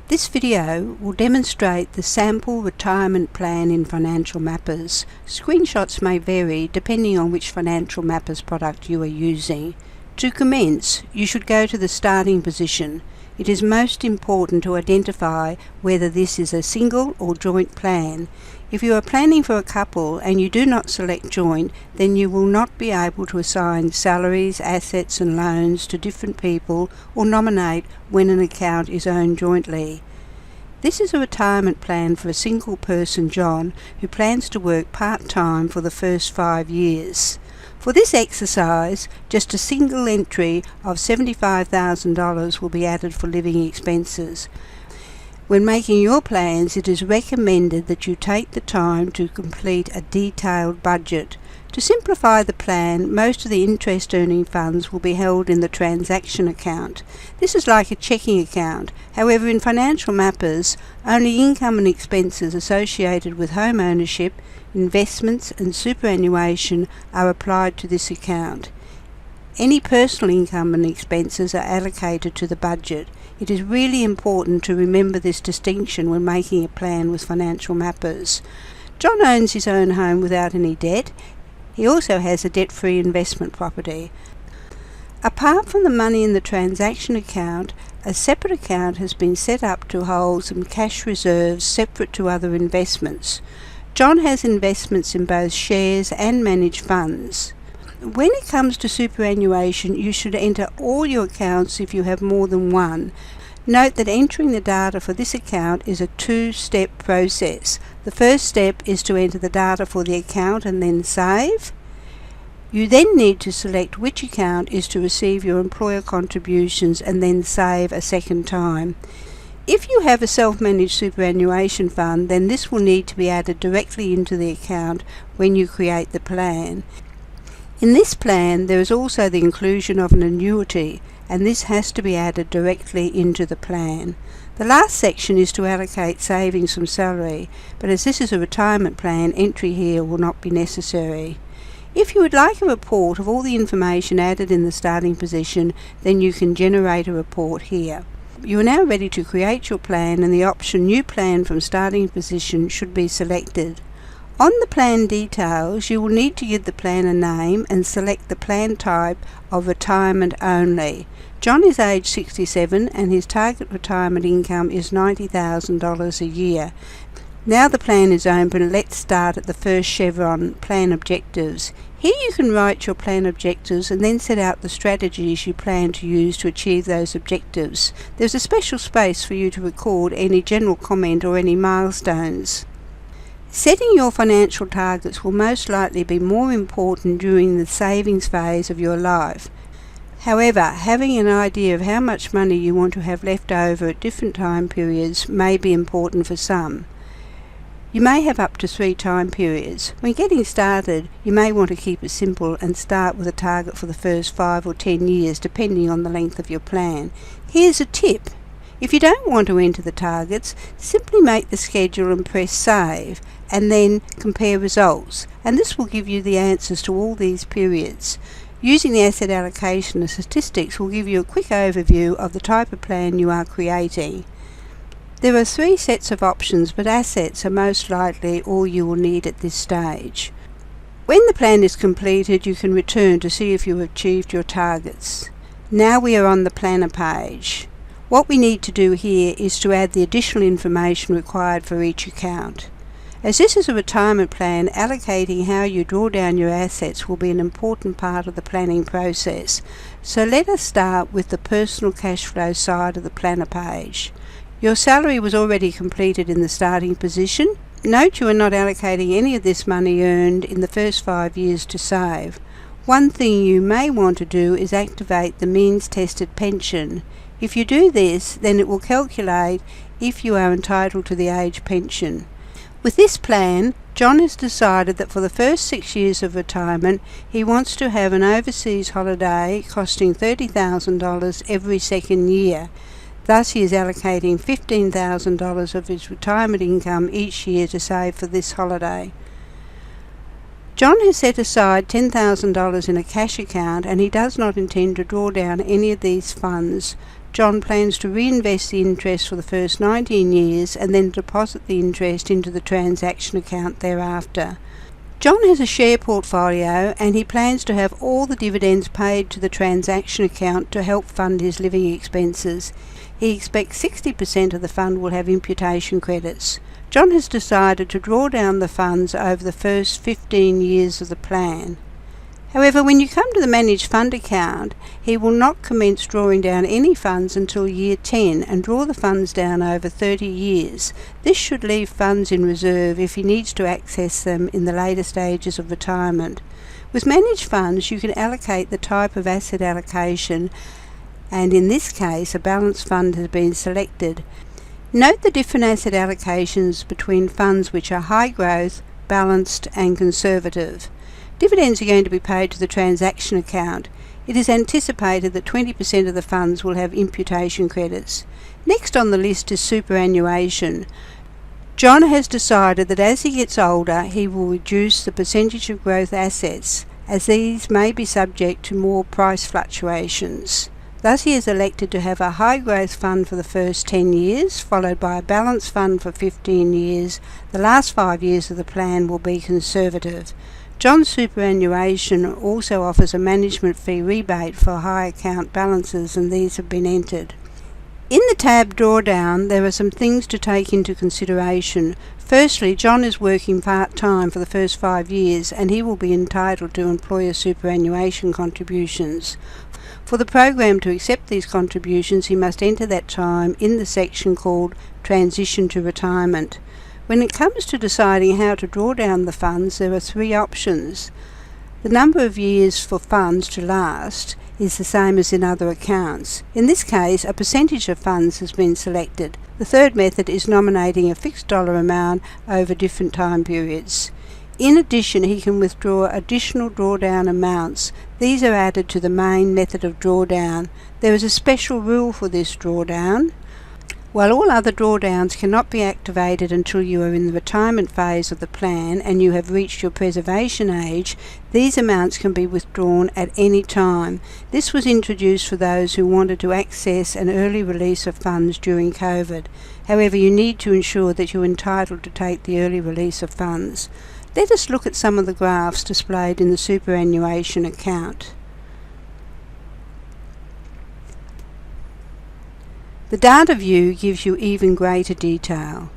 This video will demonstrate the sample retirement plan in Financial Mappers. Screenshots may vary depending on which Financial Mappers product you are using. To commence, you should go to the starting position. It is most important to identify whether this is a single or joint plan. If you are planning for a couple and you do not select joint, then you will not be able to assign salaries, assets and loans to different people or nominate when an account is owned jointly. This is a retirement plan for a single person, John, who plans to work part-time for the first 5 years. For this exercise, just a single entry of $75,000 will be added for living expenses. When making your plans, it is recommended that you take the time to complete a detailed budget. To simplify the plan, most of the interest-earning funds will be held in the transaction account. This is like a checking account. However, in Financial Mappers, only income and expenses associated with home ownership, investments and superannuation are applied to this account. Any personal income and expenses are allocated to the budget. It is really important to remember this distinction when making a plan with Financial Mappers. John owns his own home without any debt. He also has a debt-free investment property. Apart from the money in the transaction account, a separate account has been set up to hold some cash reserves separate to other investments. John has investments in both shares and managed funds. When it comes to superannuation, you should enter all your accounts if you have more than one. Note that entering the data for this account is a two-step process. The first step is to enter the data for the account and then save. You then need to select which account is to receive your employer contributions and then save a second time. If you have a self-managed superannuation fund, then this will need to be added directly into the account when you create the plan. In this plan, there is also the inclusion of an annuity, and this has to be added directly into the plan. The last section is to allocate savings from salary, but as this is a retirement plan, entry here will not be necessary. If you would like a report of all the information added in the starting position, then you can generate a report here. You are now ready to create your plan, and the option New Plan from Starting Position should be selected. On the plan details, you will need to give the plan a name and select the plan type of retirement only. John is age 67 and his target retirement income is $90,000 a year. Now the plan is open, let's start at the first chevron, Plan Objectives. Here you can write your plan objectives and then set out the strategies you plan to use to achieve those objectives. There's a special space for you to record any general comment or any milestones. Setting your financial targets will most likely be more important during the savings phase of your life. However, having an idea of how much money you want to have left over at different time periods may be important for some. You may have up to 3 time periods. When getting started, you may want to keep it simple and start with a target for the first 5 or 10 years, depending on the length of your plan. Here's a tip. If you don't want to enter the targets, simply make the schedule and press Save, and then compare results, and this will give you the answers to all these periods. Using the asset allocation and statistics will give you a quick overview of the type of plan you are creating. There are 3 sets of options, but assets are most likely all you will need at this stage. When the plan is completed, you can return to see if you have achieved your targets. Now we are on the planner page. What we need to do here is to add the additional information required for each account. As this is a retirement plan, allocating how you draw down your assets will be an important part of the planning process. So let us start with the personal cash flow side of the planner page. Your salary was already completed in the starting position. Note you are not allocating any of this money earned in the first 5 years to save. One thing you may want to do is activate the means-tested pension. If you do this, then it will calculate if you are entitled to the age pension. With this plan, John has decided that for the first 6 years of retirement, he wants to have an overseas holiday costing $30,000 every second year. Thus, he is allocating $15,000 of his retirement income each year to save for this holiday. John has set aside $10,000 in a cash account and he does not intend to draw down any of these funds. John plans to reinvest the interest for the first 19 years and then deposit the interest into the transaction account thereafter. John has a share portfolio and he plans to have all the dividends paid to the transaction account to help fund his living expenses. He expects 60% of the fund will have imputation credits. John has decided to draw down the funds over the first 15 years of the plan. However, when you come to the managed fund account, he will not commence drawing down any funds until year 10 and draw the funds down over 30 years. This should leave funds in reserve if he needs to access them in the later stages of retirement. With managed funds, you can allocate the type of asset allocation, and in this case, a balanced fund has been selected. Note the different asset allocations between funds which are high growth, balanced and conservative. Dividends are going to be paid to the transaction account. It is anticipated that 20% of the funds will have imputation credits. Next on the list is superannuation. John has decided that as he gets older, he will reduce the percentage of growth assets, as these may be subject to more price fluctuations. Thus he has elected to have a high growth fund for the first 10 years, followed by a balanced fund for 15 years. The last 5 years of the plan will be conservative. John's superannuation also offers a management fee rebate for high account balances, and these have been entered. In the tab Drawdown, there are some things to take into consideration. Firstly, John is working part-time for the first 5 years and he will be entitled to employer superannuation contributions. For the program to accept these contributions, he must enter that time in the section called Transition to Retirement. When it comes to deciding how to draw down the funds, there are 3 options. The number of years for funds to last is the same as in other accounts. In this case, a percentage of funds has been selected. The third method is nominating a fixed dollar amount over different time periods. In addition, he can withdraw additional drawdown amounts. These are added to the main method of drawdown. There is a special rule for this drawdown. While all other drawdowns cannot be activated until you are in the retirement phase of the plan and you have reached your preservation age, these amounts can be withdrawn at any time. This was introduced for those who wanted to access an early release of funds during COVID. However, you need to ensure that you're entitled to take the early release of funds. Let us look at some of the graphs displayed in the superannuation account. The data view gives you even greater detail.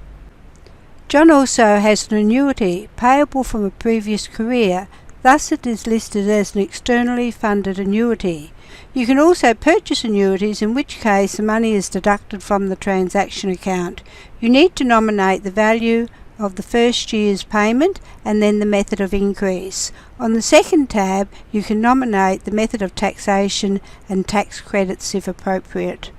John also has an annuity payable from a previous career, thus it is listed as an externally funded annuity. You can also purchase annuities, in which case the money is deducted from the transaction account. You need to nominate the value of the first year's payment and then the method of increase. On the second tab, you can nominate the method of taxation and tax credits if appropriate.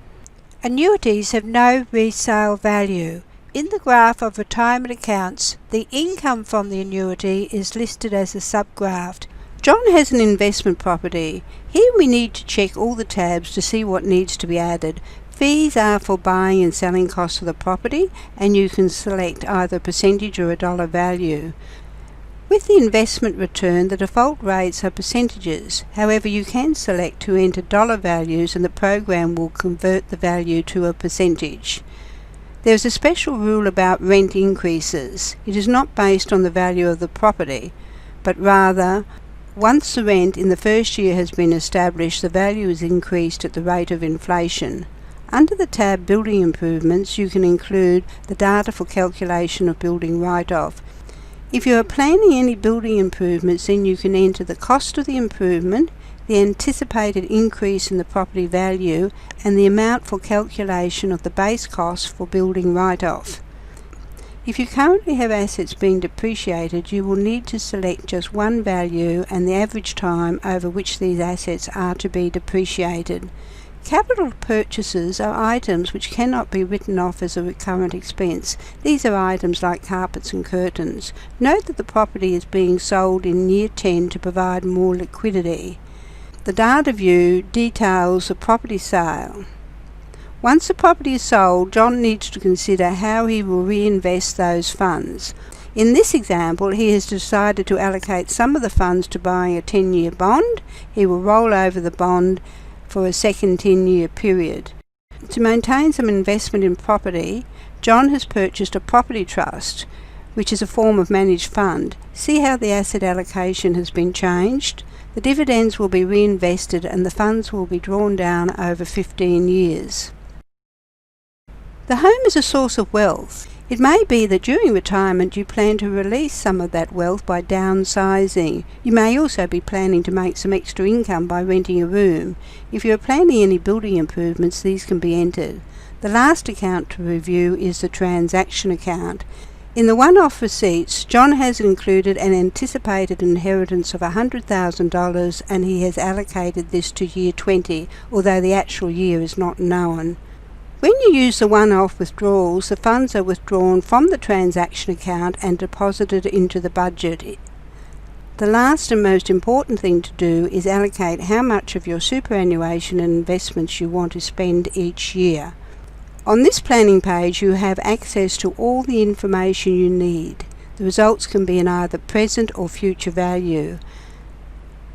Annuities have no resale value. In the graph of retirement accounts, the income from the annuity is listed as a subgraph. John has an investment property. Here we need to check all the tabs to see what needs to be added. Fees are for buying and selling costs of the property, and you can select either a percentage or a dollar value. With the investment return, the default rates are percentages. However, you can select to enter dollar values and the program will convert the value to a percentage. There is a special rule about rent increases. It is not based on the value of the property, but rather, once the rent in the first year has been established, the value is increased at the rate of inflation. Under the tab Building Improvements, you can include the data for calculation of building write-off. If you are planning any building improvements, then you can enter the cost of the improvement, the anticipated increase in the property value, and the amount for calculation of the base cost for building write-off. If you currently have assets being depreciated, you will need to select just one value and the average time over which these assets are to be depreciated. Capital purchases are items which cannot be written off as a recurrent expense. These are items like carpets and curtains. Note that the property is being sold in year 10 to provide more liquidity. The data view details the property sale. Once the property is sold, John needs to consider how he will reinvest those funds. In this example, he has decided to allocate some of the funds to buying a 10-year bond. He will roll over the bond for a second 10-year period. To maintain some investment in property, John has purchased a property trust, which is a form of managed fund. See how the asset allocation has been changed? The dividends will be reinvested and the funds will be drawn down over 15 years. The home is a source of wealth. It may be that during retirement you plan to release some of that wealth by downsizing. You may also be planning to make some extra income by renting a room. If you are planning any building improvements, these can be entered. The last account to review is the transaction account. In the one-off receipts, John has included an anticipated inheritance of $100,000 and he has allocated this to year 20, although the actual year is not known. When you use the one-off withdrawals, the funds are withdrawn from the transaction account and deposited into the budget. The last and most important thing to do is allocate how much of your superannuation and investments you want to spend each year. On this planning page you have access to all the information you need. The results can be in either present or future value.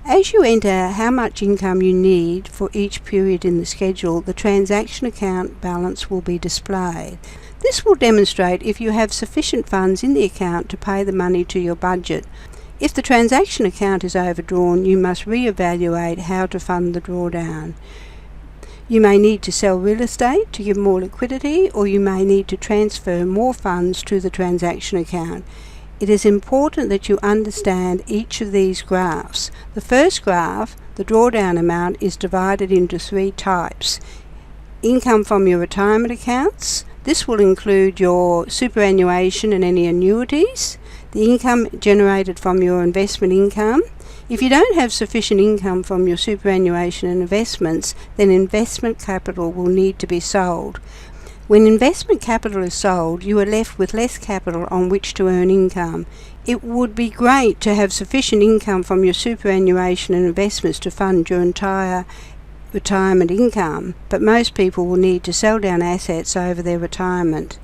As you enter how much income you need for each period in the schedule, the transaction account balance will be displayed. This will demonstrate if you have sufficient funds in the account to pay the money to your budget. If the transaction account is overdrawn, you must re-evaluate how to fund the drawdown. You may need to sell real estate to give more liquidity, or you may need to transfer more funds to the transaction account. It is important that you understand each of these graphs. The first graph, the drawdown amount, is divided into three types. Income from your retirement accounts. This will include your superannuation and any annuities. The income generated from your investment income. If you don't have sufficient income from your superannuation and investments, then investment capital will need to be sold. When investment capital is sold, you are left with less capital on which to earn income. It would be great to have sufficient income from your superannuation and investments to fund your entire retirement income, but most people will need to sell down assets over their retirement.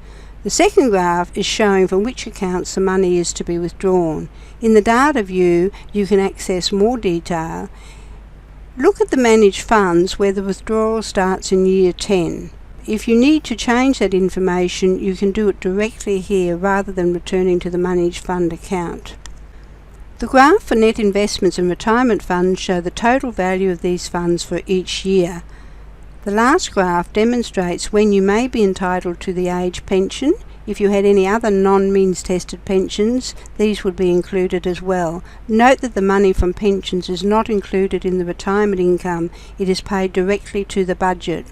The second graph is showing from which accounts the money is to be withdrawn. In the data view, you can access more detail. Look at the managed funds where the withdrawal starts in year 10. If you need to change that information, you can do it directly here rather than returning to the managed fund account. The graph for net investments and retirement funds show the total value of these funds for each year. The last graph demonstrates when you may be entitled to the age pension. If you had any other non-means tested pensions, these would be included as well. Note that the money from pensions is not included in the retirement income. It is paid directly to the budget.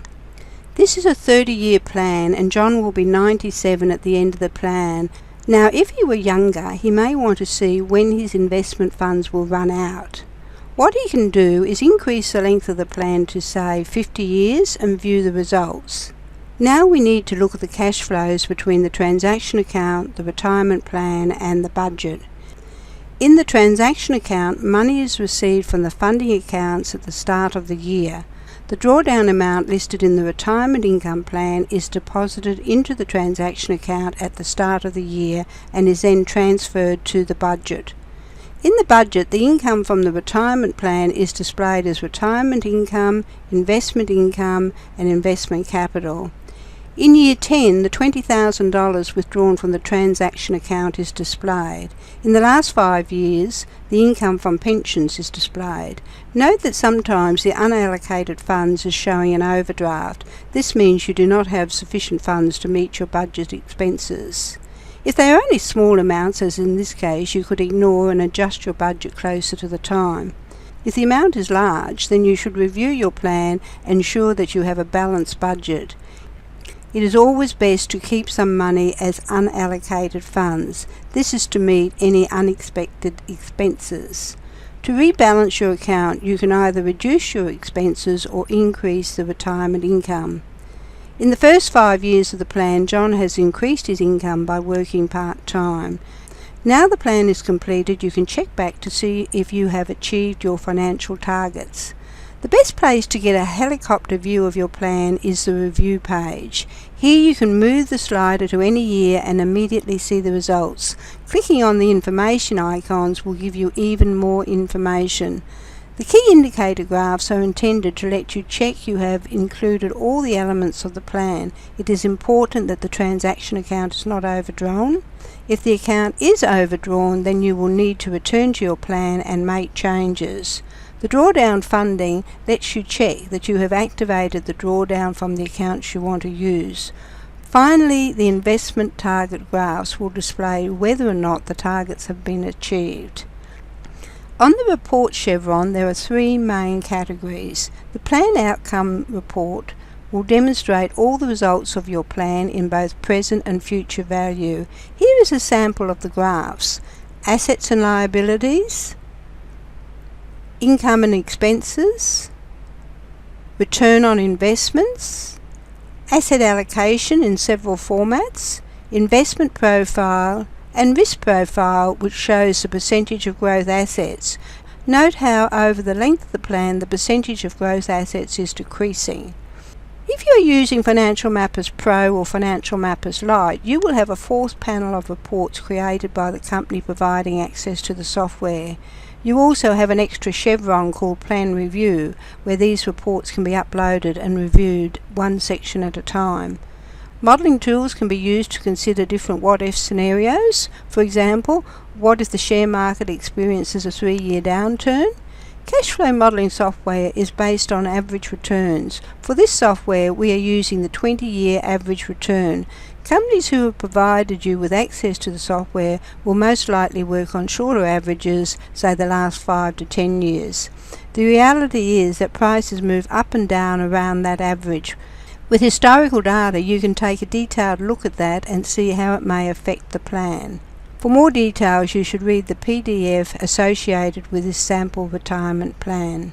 This is a 30-year plan and John will be 97 at the end of the plan. Now, if he were younger, he may want to see when his investment funds will run out. What he can do is increase the length of the plan to, say, 50 years and view the results. Now we need to look at the cash flows between the transaction account, the retirement plan and the budget. In the transaction account, money is received from the funding accounts at the start of the year. The drawdown amount listed in the retirement income plan is deposited into the transaction account at the start of the year and is then transferred to the budget. In the budget, the income from the retirement plan is displayed as retirement income, investment income and investment capital. In year 10, the $20,000 withdrawn from the transaction account is displayed. In the last 5 years, the income from pensions is displayed. Note that sometimes the unallocated funds is showing an overdraft. This means you do not have sufficient funds to meet your budget expenses. If they are only small amounts, as in this case, you could ignore and adjust your budget closer to the time. If the amount is large, then you should review your plan and ensure that you have a balanced budget. It is always best to keep some money as unallocated funds. This is to meet any unexpected expenses. To rebalance your account, you can either reduce your expenses or increase the retirement income. In the first 5 years of the plan, John has increased his income by working part-time. Now the plan is completed, you can check back to see if you have achieved your financial targets. The best place to get a helicopter view of your plan is the review page. Here you can move the slider to any year and immediately see the results. Clicking on the information icons will give you even more information. The key indicator graphs are intended to let you check you have included all the elements of the plan. It is important that the transaction account is not overdrawn. If the account is overdrawn, then you will need to return to your plan and make changes. The drawdown funding lets you check that you have activated the drawdown from the accounts you want to use. Finally, the investment target graphs will display whether or not the targets have been achieved. On the report chevron, there are three main categories. The plan outcome report will demonstrate all the results of your plan in both present and future value. Here is a sample of the graphs. Assets and liabilities, income and expenses, return on investments, asset allocation in several formats, investment profile, and risk profile, which shows the percentage of growth assets. Note how over the length of the plan the percentage of growth assets is decreasing. If you are using Financial Mappers Pro or Financial Mappers Lite, you will have a fourth panel of reports created by the company providing access to the software. You also have an extra chevron called Plan Review, where these reports can be uploaded and reviewed one section at a time. Modelling tools can be used to consider different what-if scenarios. For example, what if the share market experiences a 3-year downturn? Cash flow modelling software is based on average returns. For this software, we are using the 20-year average return. Companies who have provided you with access to the software will most likely work on shorter averages, say the last 5 to 10 years. The reality is that prices move up and down around that average. With historical data, you can take a detailed look at that and see how it may affect the plan. For more details, you should read the PDF associated with this sample retirement plan.